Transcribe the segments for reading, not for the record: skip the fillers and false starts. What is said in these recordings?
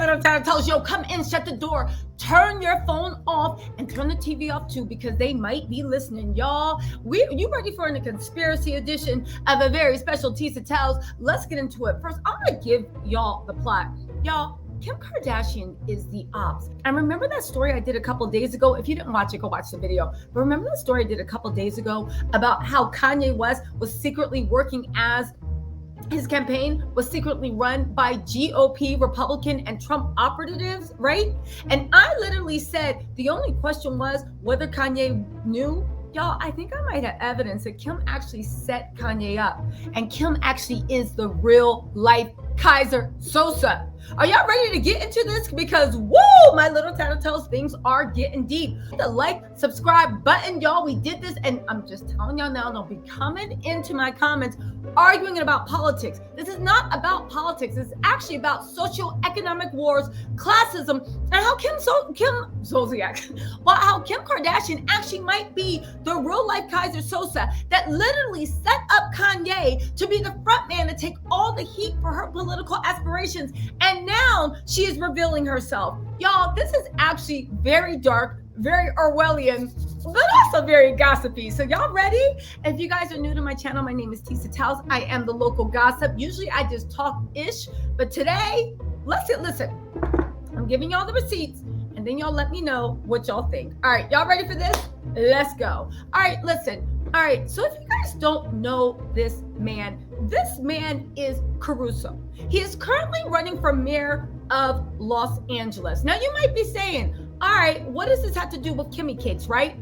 little child tells you, come in, shut the door, turn your phone off, and turn the TV off too, because they might be listening, y'all. You ready for a conspiracy edition of a very special Tisa Tells? Let's get into it. First, I'm gonna give y'all the plot. Y'all, Kim Kardashian is the ops. And remember that story I did a couple days ago? If you didn't watch it, go watch the video. But remember the story I did a couple days ago about how Kanye West was secretly working as his campaign was secretly run by GOP, Republican, and Trump operatives, right? And I literally said the only question was whether Kanye knew. Y'all, I think I might have evidence that Kim actually set Kanye up. And Kim actually is the real life Kaiser Sosa. Are y'all ready to get into this? Because woo, my little tattletales, things are getting deep. Hit the like, subscribe button, y'all. We did this, and I'm just telling y'all now, don't be coming into my comments arguing about politics. This is not about politics. It's actually about socioeconomic wars, classism, and how Kim Kardashian actually might be the real life Kaiser Sosa that literally set up Kanye to be the front man to take all the heat for her political aspirations. And now she is revealing herself. Y'all, this is actually very dark, very Orwellian, but also very gossipy. So y'all ready? If you guys are new to my channel, my name is Tisa Tells. I am the local gossip. Usually I just talk-ish, but today, listen, I'm giving y'all the receipts, and then y'all let me know what y'all think. All right, y'all ready for this? Let's go. All right, listen. All right, so if you guys don't know this man is Caruso. He is currently running for mayor of Los Angeles. Now you might be saying, all right, what does this have to do with Kimmy Cakes, right?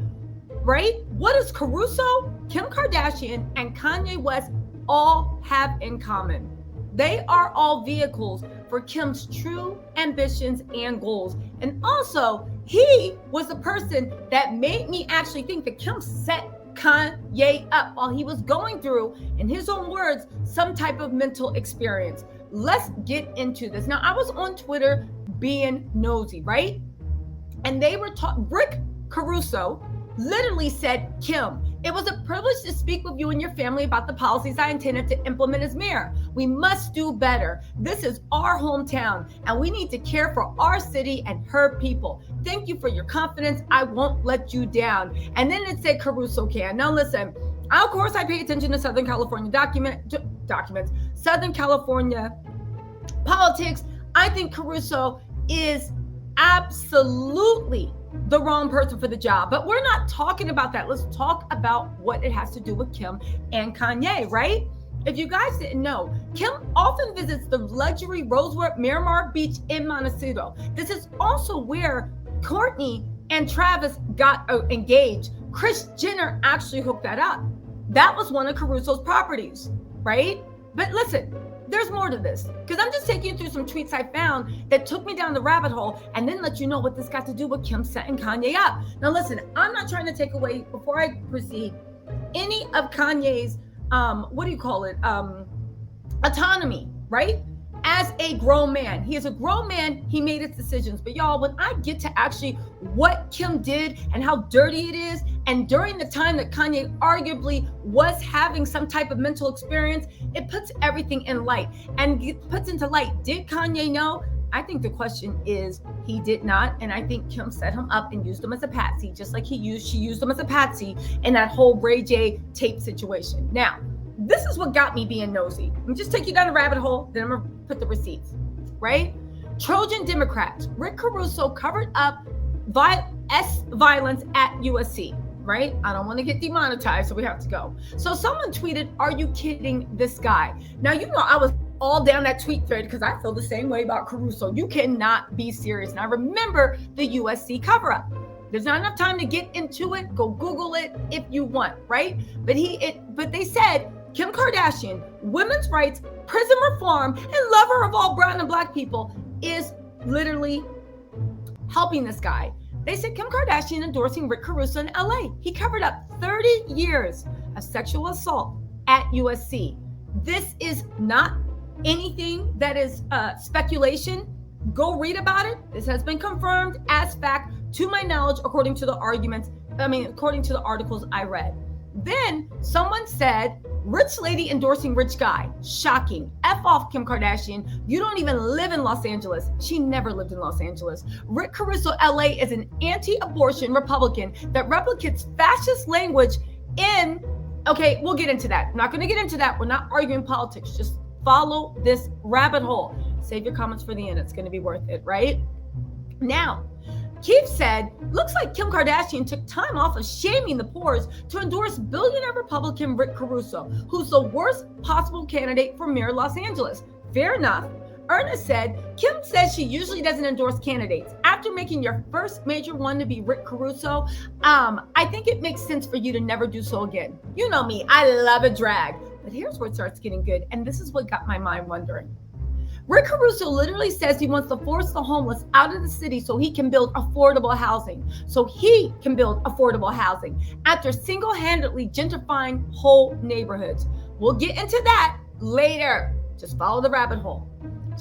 What does Caruso, Kim Kardashian, and Kanye West all have in common? They are all vehicles for Kim's true ambitions and goals. And also, he was the person that made me actually think that Kim set Kanye up while he was going through, in his own words, some type of mental experience. Let's get into this. Now, I was on Twitter being nosy, right? And they were Rick Caruso literally said, Kim, it was a privilege to speak with you and your family about the policies I intended to implement as mayor. We must do better. This is our hometown, and we need to care for our city and her people. Thank you for your confidence. I won't let you down. And then it said Caruso can. Now listen, of course I pay attention to Southern California documents, Southern California politics. I think Caruso is absolutely the wrong person for the job, but we're not talking about that. Let's talk about what it has to do with Kim and Kanye, right? If you guys didn't know, Kim often visits the luxury Rosewood Miramar Beach in Montecito. This is also where Kourtney and Travis got engaged. Kris Jenner actually hooked that up. That was one of Caruso's properties, right? But listen, there's more to this, because I'm just taking you through some tweets I found that took me down the rabbit hole and then let you know what this got to do with Kim setting Kanye up. Now listen, I'm not trying to take away, before I proceed, any of Kanye's autonomy, right? As a grown man. He is a grown man. He made his decisions. But y'all, when I get to actually what Kim did and how dirty it is, and during the time that Kanye arguably was having some type of mental experience, it puts everything in light. And it puts into light, did Kanye know? I think the question is, he did not. And I think Kim set him up and used him as a patsy, just like she used him as a patsy in that whole Ray J tape situation. Now, this is what got me being nosy. I'm just take you down the rabbit hole, then I'm gonna put the receipts, right? Trojan Democrats. Rick Caruso covered up violence at USC, right? I don't want to get demonetized, so we have to go. So someone tweeted, are you kidding this guy? Now, you know, I was all down that tweet thread because I feel the same way about Caruso. You cannot be serious. Now, remember the USC cover-up. There's not enough time to get into it. Go Google it if you want, right? But they said, Kim Kardashian, women's rights, prison reform, and lover of all brown and black people, is literally helping this guy. They said Kim Kardashian endorsing Rick Caruso in LA. He covered up 30 years of sexual assault at USC. This is not anything that is speculation. Go read about it. This has been confirmed as fact to my knowledge, according to the articles I read. Then someone said, Rich lady endorsing rich guy. Shocking. F off, Kim Kardashian. You don't even live in Los Angeles. She never lived in Los Angeles. Rick Caruso, LA, is an anti-abortion Republican that replicates fascist language in... Okay, we'll get into that. I'm not going to get into that. We're not arguing politics. Just follow this rabbit hole. Save your comments for the end. It's going to be worth it, right? Now, Keith said, looks like Kim Kardashian took time off of shaming the poors to endorse billionaire Republican Rick Caruso, who's the worst possible candidate for mayor of Los Angeles. Fair enough. Ernest said, Kim says she usually doesn't endorse candidates. After making your first major one to be Rick Caruso, I think it makes sense for you to never do so again. You know me, I love a drag. But here's where it starts getting good, and this is what got my mind wondering. Rick Caruso literally says he wants to force the homeless out of the city so he can build affordable housing. After single-handedly gentrifying whole neighborhoods. We'll get into that later. Just follow the rabbit hole.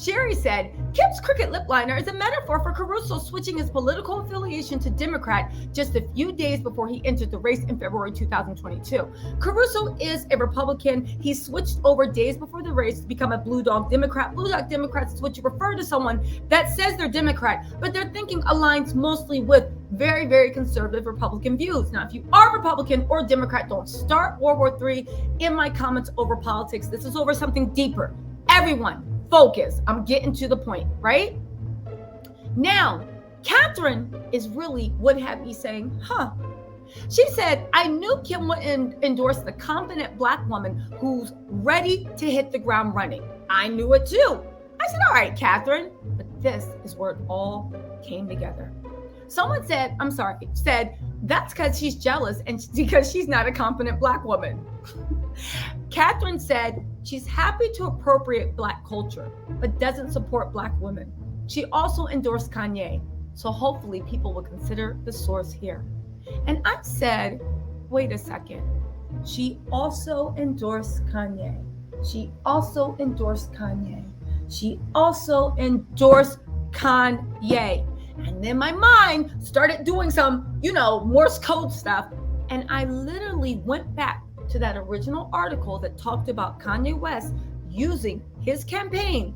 Sherry said, Kim's crooked lip liner is a metaphor for Caruso switching his political affiliation to Democrat just a few days before he entered the race in February 2022. Caruso is a Republican. He switched over days before the race to become a Blue Dog Democrat. Blue Dog Democrats is what you refer to someone that says they're Democrat, but their thinking aligns mostly with very, very conservative Republican views. Now, if you are Republican or Democrat, don't start World War III in my comments over politics. This is over something deeper. Everyone, focus. I'm getting to the point, right? Now, Catherine is really would have me saying, She said, I knew Kim would endorse the confident Black woman who's ready to hit the ground running. I knew it too. I said, all right, Catherine. But this is where it all came together. Someone said, that's because she's jealous and because she's not a confident Black woman. Catherine said she's happy to appropriate Black culture, but doesn't support Black women. She also endorsed Kanye, so hopefully people will consider the source here. And I said, wait a second. She also endorsed Kanye. She also endorsed Kanye. She also endorsed Kanye. And then my mind started doing some, Morse code stuff. And I literally went back to that original article that talked about Kanye West using his campaign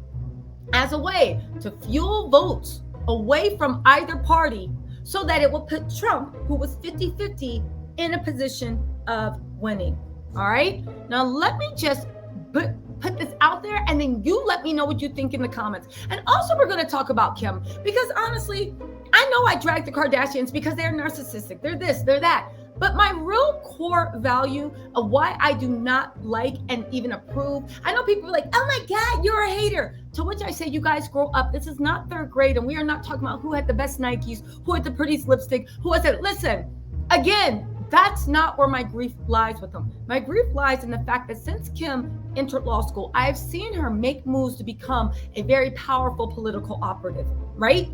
as a way to fuel votes away from either party so that it would put Trump, who was 50-50, in a position of winning. All right? Now, let me just put this out there, and then you let me know what you think in the comments. And also, we're going to talk about Kim, because honestly, I know I drag the Kardashians because they're narcissistic. They're this, they're that. But my real core value of why I do not like and even approve, I know people are like, oh my God, you're a hater. To which I say, you guys grow up. This is not third grade, and we are not talking about who had the best Nikes, who had the prettiest lipstick, who has it. Listen, again, that's not where my grief lies with them. My grief lies in the fact that since Kim entered law school, I've seen her make moves to become a very powerful political operative, right?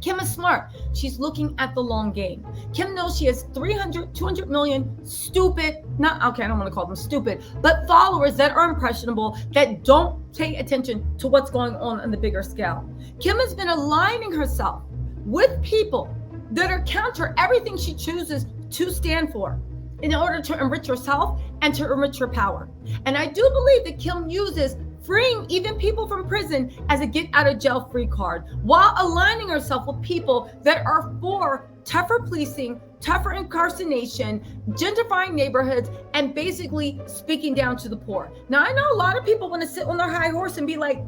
Kim is smart. She's looking at the long game. Kim knows she has 200 million I don't want to call them stupid, but followers that are impressionable, that don't pay attention to what's going on the bigger scale. Kim has been aligning herself with people that are counter everything she chooses to stand for in order to enrich herself and to enrich her power. And I do believe that Kim uses freeing even people from prison as a get out of jail free card, while aligning herself with people that are for tougher policing, tougher incarceration, gentrifying neighborhoods, and basically speaking down to the poor. Now, I know a lot of people want to sit on their high horse and be like,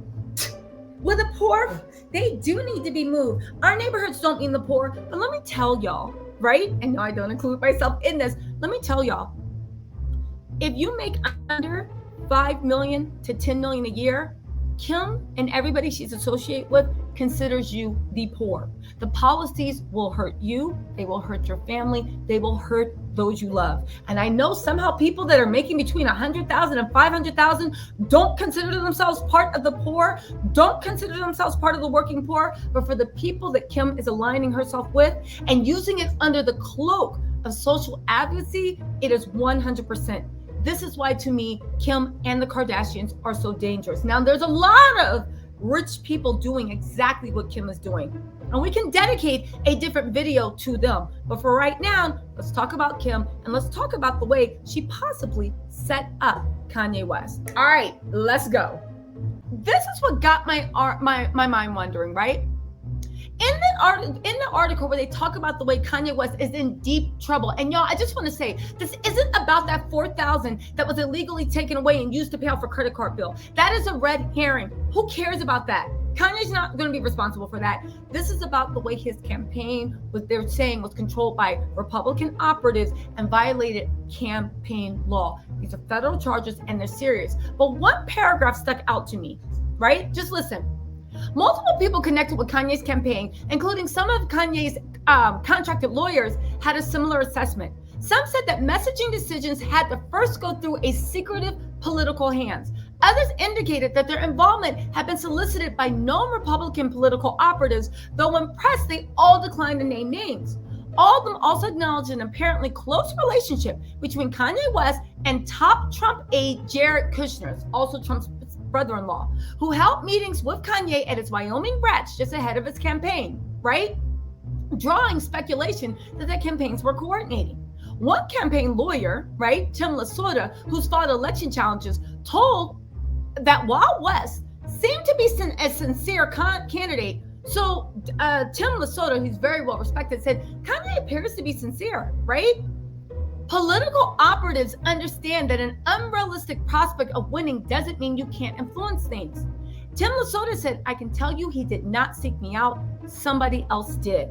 well, the poor, they do need to be moved. Our neighborhoods don't mean the poor. But let me tell y'all, right? And no, I don't include myself in this. Let me tell y'all, if you make under 5 million to 10 million a year, Kim and everybody she's associated with considers you the poor. The policies will hurt you. They will hurt your family. They will hurt those you love. And I know somehow people that are making between 100,000 and 500,000 don't consider themselves part of the poor, don't consider themselves part of the working poor. But for the people that Kim is aligning herself with and using it under the cloak of social advocacy, it is 100%. This is why, to me, Kim and the Kardashians are so dangerous. Now, there's a lot of rich people doing exactly what Kim is doing. And we can dedicate a different video to them. But for right now, let's talk about Kim and let's talk about the way she possibly set up Kanye West. All right, let's go. This is what got my mind wondering, right? In the article where they talk about the way Kanye West is in deep trouble, and y'all, I just want to say, this isn't about that $4,000 that was illegally taken away and used to pay off a credit card bill. That is a red herring. Who cares about that? Kanye's not going to be responsible for that. This is about the way his campaign, what they're saying, was controlled by Republican operatives and violated campaign law. These are federal charges and they're serious. But one paragraph stuck out to me, right? Just listen. Multiple people connected with Kanye's campaign, including some of Kanye's contracted lawyers, had a similar assessment. Some said that messaging decisions had to first go through a secretive political hands. Others indicated that their involvement had been solicited by known Republican political operatives, though when pressed, they all declined to name names. All of them also acknowledged an apparently close relationship between Kanye West and top Trump aide Jared Kushner, also Trump's brother-in-law, who held meetings with Kanye at his Wyoming ranch just ahead of his campaign, right? Drawing speculation that their campaigns were coordinating. One campaign lawyer, right, Tim Lasorda, who's fought election challenges, told that while West seemed to be a sincere candidate, so Tim Lasorda, who's very well respected, said Kanye appears to be sincere, right? Political operatives understand that an unrealistic prospect of winning doesn't mean you can't influence things. Tim Lasorda said, I can tell you he did not seek me out, somebody else did.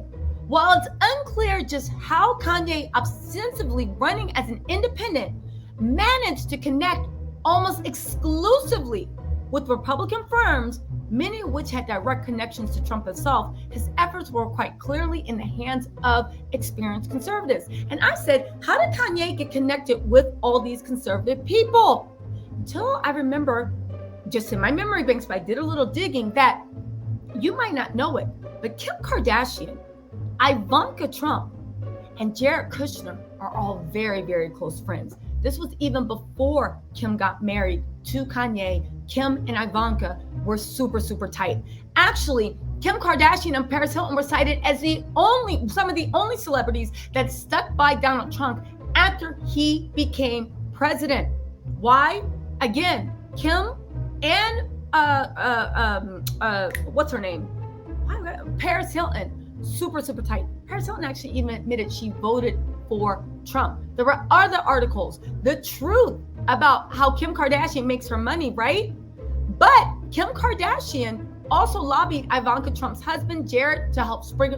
While it's unclear just how Kanye, ostensibly running as an independent, managed to connect almost exclusively with Republican firms, many of which had direct connections to Trump himself, his efforts were quite clearly in the hands of experienced conservatives. And I said, how did Kanye get connected with all these conservative people? Until I remember, just in my memory banks, but I did a little digging, that you might not know it, but Kim Kardashian, Ivanka Trump, and Jared Kushner are all very, very close friends. This was even before Kim got married to Kanye. Kim and Ivanka were super, super tight. Actually, Kim Kardashian and Paris Hilton were cited as some of the only celebrities that stuck by Donald Trump after he became president. Why? Again, Kim and what's her name? Paris Hilton. Super, super tight. Paris Hilton actually even admitted she voted for Trump. There were other articles, the truth about how Kim Kardashian makes her money, right? But Kim Kardashian also lobbied Ivanka Trump's husband, Jared, to help spring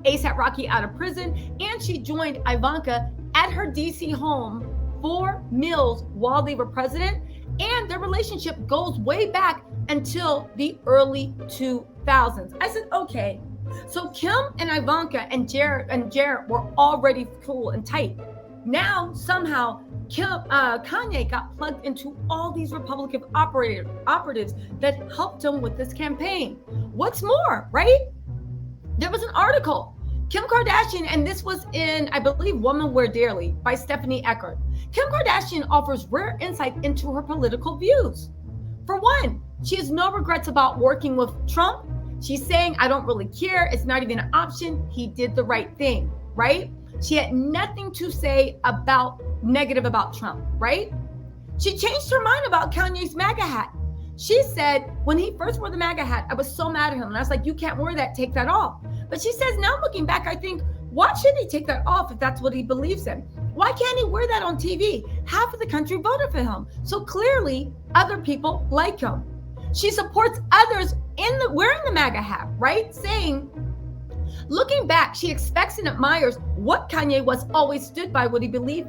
ASAP Rocky out of prison. And she joined Ivanka at her DC home for meals while they were president. And their relationship goes way back until the early 2000s. I said, okay. So Kim and Ivanka and Jared were already cool and tight. Now somehow Kanye got plugged into all these Republican operatives that helped him with this campaign. What's more, right? There was an article, Kim Kardashian, and this was in, I believe, Women Wear Dearly by Stephanie Eckert. Kim Kardashian offers rare insight into her political views. For one, she has no regrets about working with Trump. She's saying, I don't really care. It's not even an option. He did the right thing, right? She had nothing to say negative about Trump, right? She changed her mind about Kanye's MAGA hat. She said, when he first wore the MAGA hat, I was so mad at him. And I was like, you can't wear that, take that off. But she says, now looking back, I think, why should he take that off if that's what he believes in? Why can't he wear that on TV? Half of the country voted for him. So clearly, other people like him. She supports others wearing the MAGA hat, right? Saying, looking back, she expects and admires what Kanye West always stood by, what he believed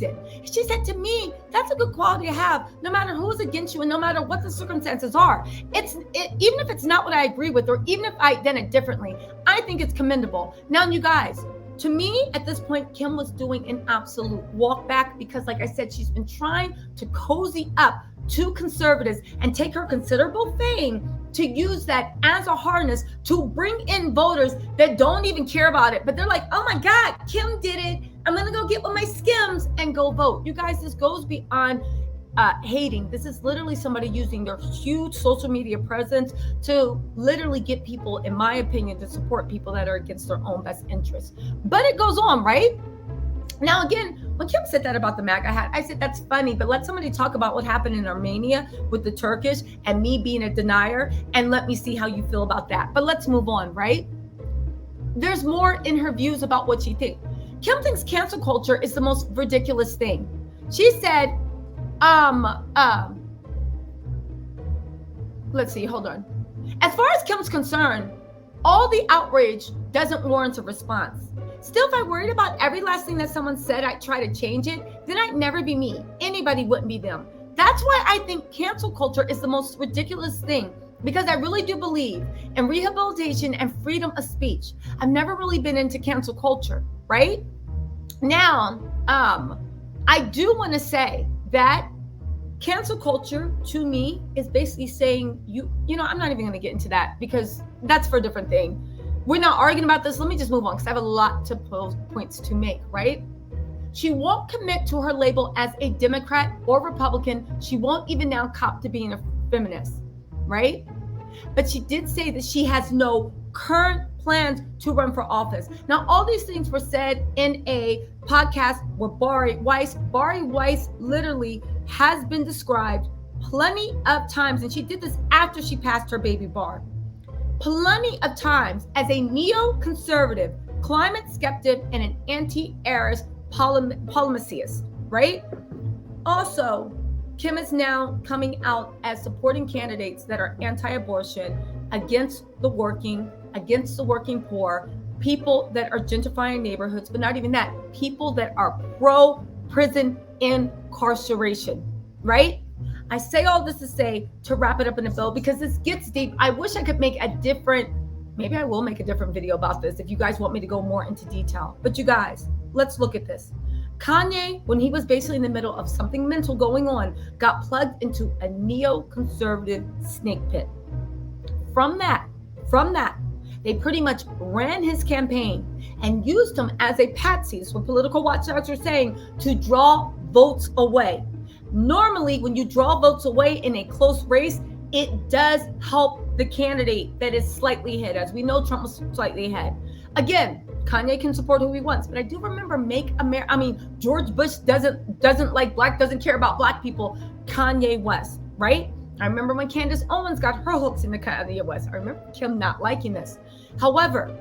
in. She said, to me, that's a good quality to have, no matter who's against you and no matter what the circumstances are. Even if it's not what I agree with, or even if I done it differently, I think it's commendable. Now, you guys, to me, at this point, Kim was doing an absolute walk back because, like I said, she's been trying to cozy up to conservatives and take her considerable fame to use that as a harness to bring in voters that don't even care about it. But they're like, oh my God, Kim did it. I'm going to go get with my Skims and go vote. You guys, this goes beyond hating. This is literally somebody using their huge social media presence to literally get people, in my opinion, to support people that are against their own best interests. But it goes on, right? Now, again, when Kim said that about the MAGA hat, I said, that's funny, but let somebody talk about what happened in Armenia with the Turkish and me being a denier, and let me see how you feel about that. But let's move on, right? There's more in her views about what she thinks. Kim thinks cancel culture is the most ridiculous thing. She said, let's see, hold on. As far as Kim's concerned, all the outrage doesn't warrant a response. Still, if I worried about every last thing that someone said, I'd try to change it, then I'd never be me. Anybody wouldn't be them. That's why I think cancel culture is the most ridiculous thing, because I really do believe in rehabilitation and freedom of speech. I've never really been into cancel culture, right? Now, I do want to say that cancel culture to me is basically saying, you know, I'm not even going to get into that because that's for a different thing. We're not arguing about this. Let me just move on because I have a lot to points to make, right? She won't commit to her label as a Democrat or Republican. She won't even now cop to being a feminist, right? But she did say that she has no current plans to run for office. Now, all these things were said in a podcast with Bari Weiss. Bari Weiss literally has been described plenty of times, and she did this after she passed her baby bar, plenty of times as a neoconservative, climate skeptic, and an anti-heiress polemicist, right? Also, Kim is now coming out as supporting candidates that are anti-abortion, against the working poor, people that are gentrifying neighborhoods, but not even that, people that are pro-prison incarceration, right? I say all this to say, to wrap it up in a bow, because this gets deep. I wish I could make maybe I will make a different video about this if you guys want me to go more into detail. But you guys, let's look at this. Kanye, when he was basically in the middle of something mental going on, got plugged into a neoconservative snake pit. From that, they pretty much ran his campaign and used him as a patsy. This is what political watchdogs are saying, to draw votes away. Normally, when you draw votes away in a close race, it does help the candidate that is slightly ahead. As we know, Trump was slightly ahead. Again, Kanye can support who he wants, but I do remember George Bush doesn't like black, doesn't care about black people. Kanye West, right? I remember when Candace Owens got her hooks in the Kanye West. I remember Kim not liking this. However,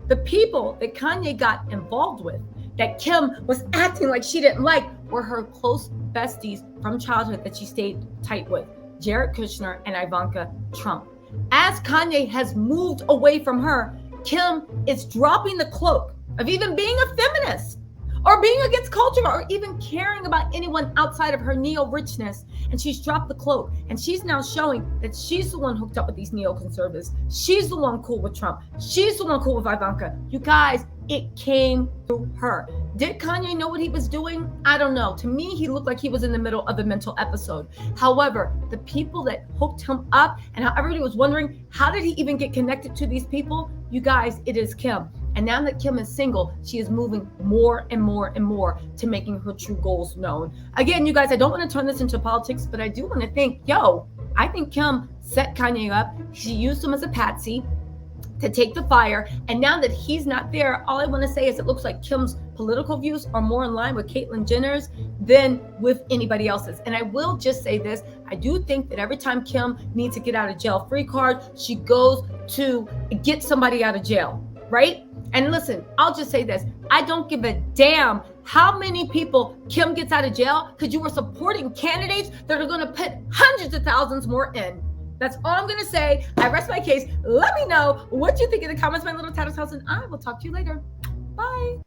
the people that Kanye got involved with, that Kim was acting like she didn't like, were her close besties from childhood that she stayed tight with, Jared Kushner and Ivanka Trump. As Kanye has moved away from her, Kim is dropping the cloak of even being a feminist or being against culture or even caring about anyone outside of her neo-richness. And she's dropped the cloak, and she's now showing that she's the one hooked up with these neoconservatives. She's the one cool with Trump. She's the one cool with Ivanka. You guys, it came through her. Did Kanye know what he was doing? I don't know. To me, he looked like he was in the middle of a mental episode. However, the people that hooked him up, and how everybody was wondering, how did he even get connected to these people? You guys, it is Kim. And now that Kim is single, she is moving more and more and more to making her true goals known. Again, you guys, I don't want to turn this into politics, but I do want to think, I think Kim set Kanye up. She used him as a patsy to take the fire. And now that he's not there, all I want to say is it looks like Kim's political views are more in line with Caitlyn Jenner's than with anybody else's. And I will just say this. I do think that every time Kim needs to get out of jail free card, she goes to get somebody out of jail, right? And listen, I'll just say this. I don't give a damn how many people Kim gets out of jail, because you were supporting candidates that are going to put hundreds of thousands more in. That's all I'm going to say. I rest my case. Let me know what you think in the comments, my little Tattletales, and I will talk to you later. Bye.